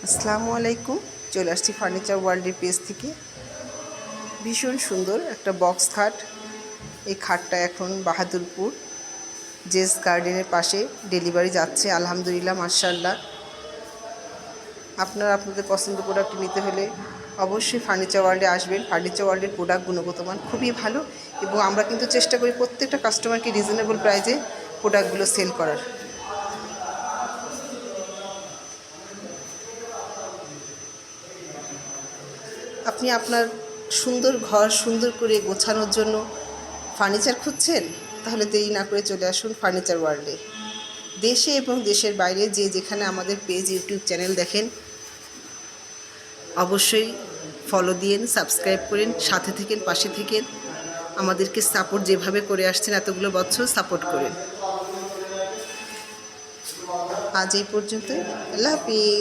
আসসালামু আলাইকুম। চলে আসছি ফার্নিচার ওয়ার্ল্ডের পেজ থেকে। ভীষণ সুন্দর একটা বক্স খাট। এই খাটটা এখন বাহাদুরপুর জেস গার্ডেনের পাশে ডেলিভারি যাচ্ছে। আলহামদুলিল্লাহ, মাশাআল্লাহ। আপনারা আপনাদের পছন্দের প্রোডাক্ট নিতে হলে অবশ্যই ফার্নিচার ওয়ার্ল্ডে আসবেন। ফার্নিচার ওয়ার্ল্ডের প্রোডাক্ট গুণগত মান খুবই ভালো, এবং আমরা কিন্তু চেষ্টা করি প্রত্যেকটা কাস্টমারকে রিজনেবল প্রাইসে প্রোডাক্টগুলো সেল করার। আপনি আপনার সুন্দর ঘর সুন্দর করে গোছানোর জন্য ফার্নিচার খুঁজছেন? তাহলে দেরি না করে চলে আসুন ফার্নিচার ওয়ার্ল্ডে। দেশে এবং দেশের বাইরে যে যেখানে আমাদের পেজ ইউটিউব চ্যানেল দেখেন, অবশ্যই ফলো দিন, সাবস্ক্রাইব করেন, সাথে থেকেন, পাশে থেকেন। আমাদেরকে সাপোর্ট যেভাবে করে আসছেন এতগুলো বছর সাপোর্ট করেন। আজ এই পর্যন্তই। আল্লাহ হাফিজ।